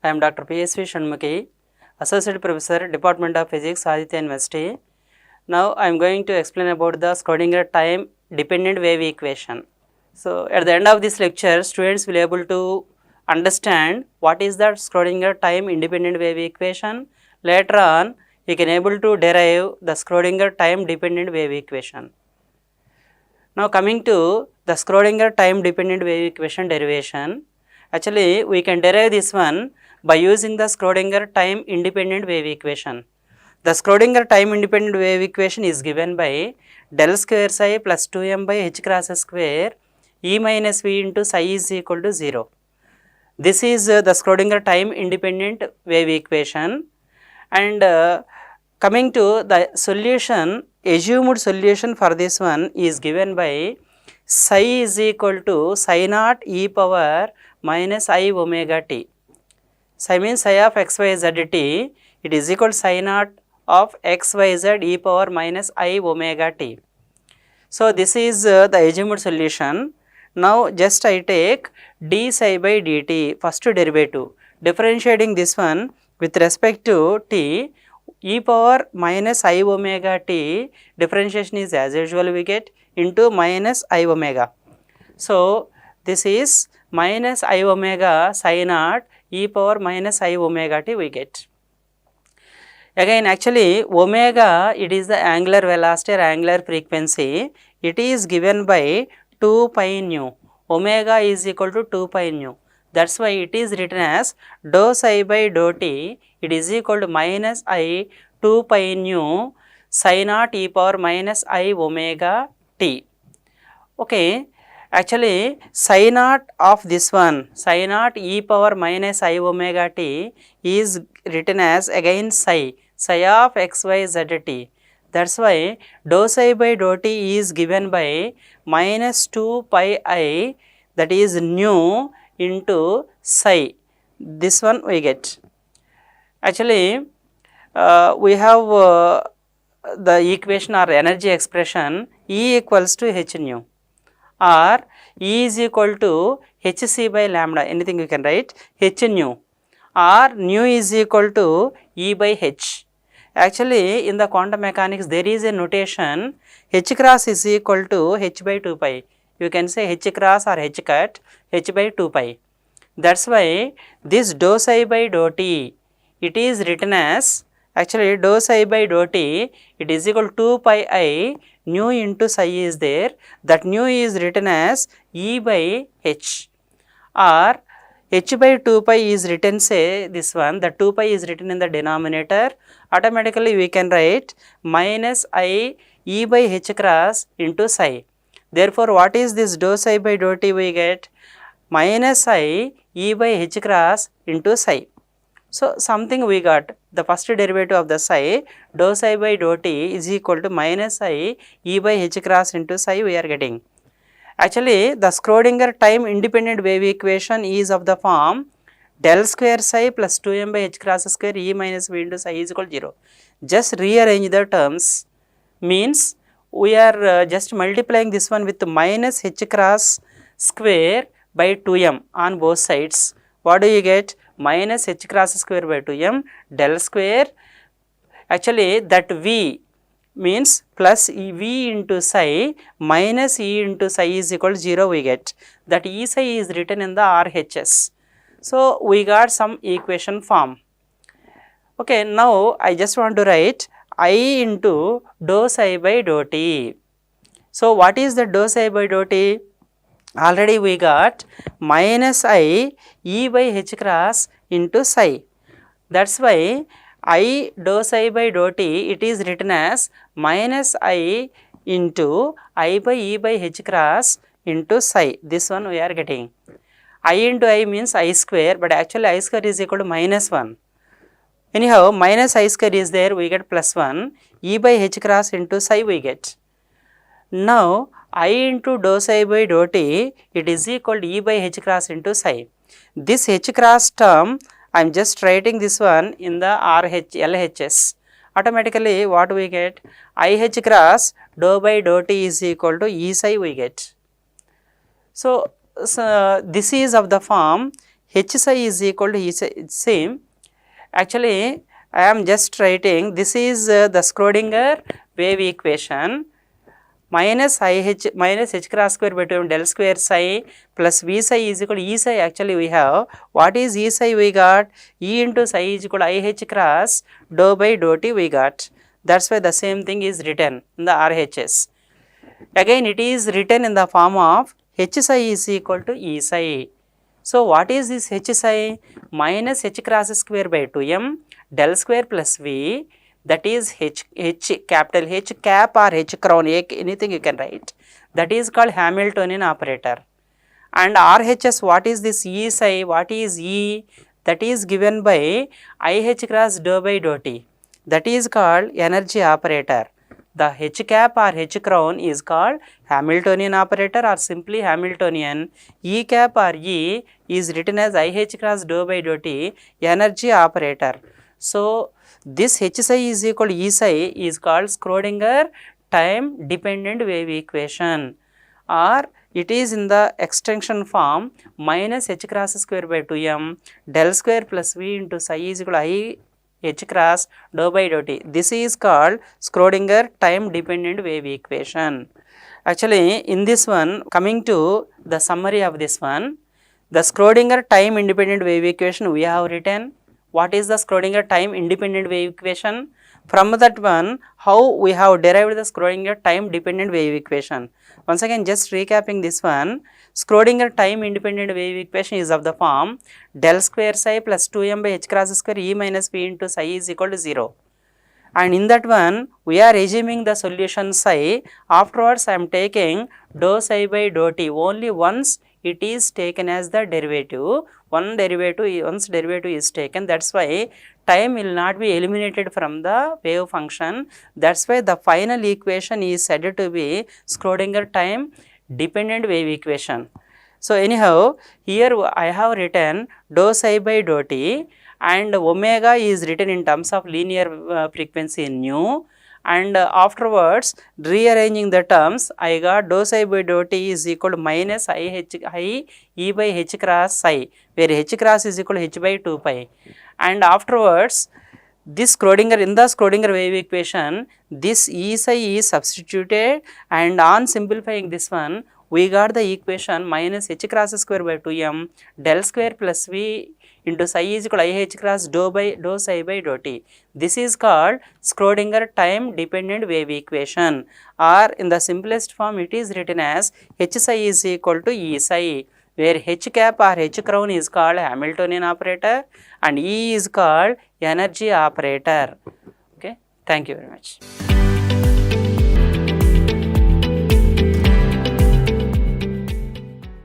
I am Dr. PSV Shanmukhi, Associate Professor, Department of Physics, Aditya University. Now I am going to explain about the Schrodinger time dependent wave equation. So at the end of this lecture, students will be able to understand what is the Schrodinger time independent wave equation. Later on, you can able to derive the Schrodinger time dependent wave equation. Now coming to the Schrodinger time dependent wave equation derivation, actually we can derive this one by using the Schrodinger time independent wave equation. The Schrodinger time independent wave equation is given by del square psi plus 2m by h cross square e minus v into psi is equal to 0. This is the Schrodinger time independent wave equation, and coming to the solution, assumed solution for this one is given by psi is equal to psi naught e power minus I omega t. Psi means psi of xyz t, it is equal to psi naught of xyz e power minus I omega t. So this is the assumed solution. Now just I take d psi by dt, first derivative, differentiating this one with respect to t, e power minus I omega t, differentiation is as usual we get into minus I omega. So this is minus I omega psi naught e power minus I omega t we get. Again actually omega, it is the angular velocity or angular frequency, it is given by 2 pi nu. Omega is equal to 2 pi nu. That's why it is written as dou psi by dou t, it is equal to minus I 2 pi nu psi naught e power minus I omega t. Okay, actually psi naught of this one, psi naught e power minus I omega t is written as again psi of xyz t. That's why dou psi by dou t is given by minus 2 pi I, that is nu into psi. This one we get. Actually we have the equation or energy expression E equals to h nu, or E is equal to hc by lambda, anything you can write, h nu, or nu is equal to E by h. Actually in the quantum mechanics there is a notation, h cross is equal to h by 2 pi. You can say h cross or h cut, h by 2 pi. That's why this dou psi by dou t, it is written as, actually dou psi by dou t, it is equal to 2 pi I nu into psi is there, that nu is written as E by h, or h by 2 pi is written, say this one, the 2 pi is written in the denominator, automatically we can write minus I E by h cross into psi. Therefore what is this dou psi by dou t we get? Minus I E by h cross into psi. So something we got, the first derivative of the psi, dou psi by dou t is equal to minus I E by h cross into psi we are getting. Actually the Schrodinger time independent wave equation is of the form del square psi plus 2m by h cross square E minus v into psi is equal to 0. Just rearrange the terms, means we are just multiplying this one with minus h cross square by 2m on both sides. What do you get? Minus h cross square by 2m del square, actually that v means plus v into psi minus e into psi is equal to 0 we get. That E psi is written in the RHS. So we got some equation form. Okay, now I just want to write I into dou psi by dou t. So what is the dou psi by dou t? Already we got minus I E by h cross into psi. That's why I dou psi by dou t, it is written as minus I into I by E by h cross into psi. This one we are getting. I into I means I square, but actually I square is equal to minus 1. Anyhow minus I square is there, we get plus 1, E by h cross into psi we get. Now I into dou psi by dou t, it is equal to E by h cross into psi. This h cross term, I am just writing this one in the LHS. Automatically what we get? IH cross dou by dou t is equal to E psi we get. So this is of the form H psi is equal to E psi. Same. Actually, I am just writing this is the Schrodinger wave equation minus h cross square by 2 del square psi plus V psi is equal to E psi. Actually, we have what is E psi? We got E into psi is equal to IH cross dou by dou t we got. That's why the same thing is written in the RHS. Again, it is written in the form of H psi is equal to E psi. So, what is this H psi? Minus h cross square by 2m del square plus V, that is H capital H cap or H crown, anything you can write. That is called Hamiltonian operator. And RHS, what is this E psi? What is E? That is given by IH cross dou by dou t. That is called energy operator. The H cap or H crown is called Hamiltonian operator or simply Hamiltonian. E cap or E is written as IH cross dou by dou t, energy operator. So, this H psi is equal to E psi is called Schrodinger time dependent wave equation, or it is in the extension form minus h cross square by 2m del square plus V into psi is equal to I h cross dou by dou t. This is called Schrodinger time dependent wave equation. Actually, in this one, coming to the summary of this one, the Schrodinger time independent wave equation we have written. What is the Schrodinger time independent wave equation? From that one, how we have derived the Schrodinger time dependent wave equation. Once again, just recapping this one, Schrodinger time independent wave equation is of the form del square psi plus 2m by h cross square E minus V into psi is equal to 0. And in that one, we are assuming the solution psi. Afterwards, I am taking dou psi by dou t only once it is taken as the derivative. Once derivative is taken, that's why time will not be eliminated from the wave function. That's why the final equation is said to be Schrodinger time dependent wave equation. So, anyhow, here I have written dou psi by dou t, and omega is written in terms of linear frequency in nu, and afterwards rearranging the terms, I got dou psi by dou t is equal to minus I E by h cross psi, where h cross is equal to h by 2 pi. And afterwards, this Schrodinger, in the Schrodinger wave equation, this E psi is substituted, and on simplifying this one, we got the equation minus h cross square by 2m del square plus V into psi is equal to IH cross dou psi by dou t. This is called Schrodinger time dependent wave equation, or in the simplest form it is written as H psi is equal to E psi, where H cap or H crown is called Hamiltonian operator and E is called energy operator. Okay, thank you very much.